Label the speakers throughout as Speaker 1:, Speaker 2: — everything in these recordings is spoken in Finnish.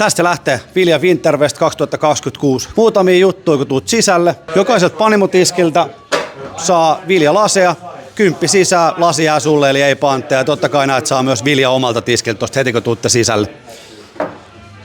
Speaker 1: Tästä lähtee Vilja Winterfest 2026. Muutamia juttuja, kun tuut sisälle. Jokaiselta panimotiskiltä saa viljalaseja. 10 sisään, lasi jää sulle, eli ei pantteja. Ja totta kai näet saa myös Vilja omalta tiskiltä tosta heti, kun tuutte sisälle.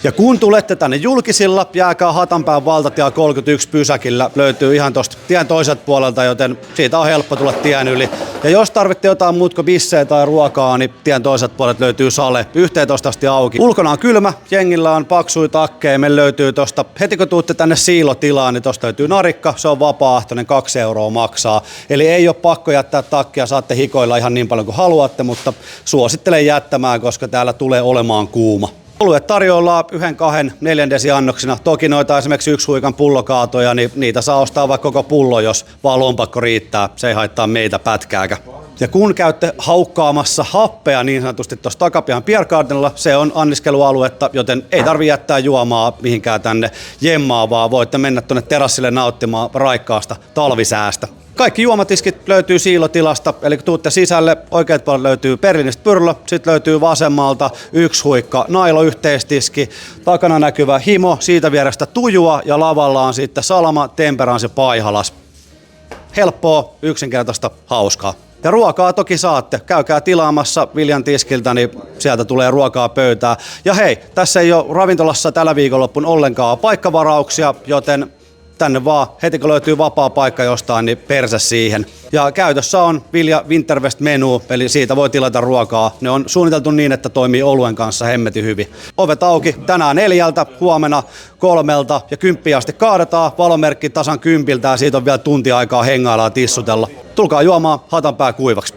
Speaker 1: Ja kun tulette tänne julkisilla, jääkää Hatanpään valtatie 31 pysäkillä. Löytyy ihan tosta tien toiselta puolelta, joten siitä on helppo tulla tien yli. Ja jos tarvitte jotain muuta kuin bissejä tai ruokaa, niin tien toiselta puolelta löytyy sale. 11 asti auki. Ulkona on kylmä, jengillä on paksuja takkeja. Meillä löytyy tosta, heti kun tuutte tänne siilotilaan, niin tosta löytyy narikka. Se on vapaaehtoinen, 2 € maksaa. Eli ei ole pakko jättää takkia, saatte hikoilla ihan niin paljon kuin haluatte, mutta suosittelen jättämään, koska täällä tulee olemaan kuuma. Oluet tarjoillaan 1, 2, 4 desiannoksina. Toki noita esimerkiksi 1 huikan pullokaatoja, niin niitä saa ostaa vaikka koko pullo, jos vaan lompakko riittää. Se ei haittaa meitä pätkääkään. Ja kun käytte haukkaamassa happea niin sanotusti tuossa takapihan Pierre Gardenilla, se on anniskelualuetta, joten ei tarvitse jättää juomaa mihinkään tänne jemmaa, vaan voitte mennä tuonne terassille nauttimaan raikkaasta talvisäästä. Kaikki juomatiskit löytyy siilotilasta, eli kun tuutte sisälle, oikeat puolella löytyy Berlinistä Pyrlö, sitten löytyy vasemmalta 1 huikka nailo-yhteistiski, takana näkyvä himo, siitä vierestä tujua ja lavalla on sitten Salama, Temperance ja Paihalas. Helppoa, yksinkertaista, hauskaa. Ja ruokaa toki saatte. Käykää tilaamassa Viljan tiskiltä, niin sieltä tulee ruokaa pöytään. Ja hei, tässä ei ole ravintolassa tällä viikonloppun ollenkaan paikkavarauksia, joten tänne vaan, heti kun löytyy vapaa paikka jostain, niin persä siihen. Ja käytössä on Vilja Winterfest-menu, eli siitä voi tilata ruokaa. Ne on suunniteltu niin, että toimii oluen kanssa hemmetin hyvin. Ovet auki tänään 4, huomenna 3 ja 10 asti kaadetaan. Valomerkki tasan 10 ja siitä on vielä tunti aikaa hengailla ja tissutella. Tulkaa juomaan Hatanpää kuivaksi.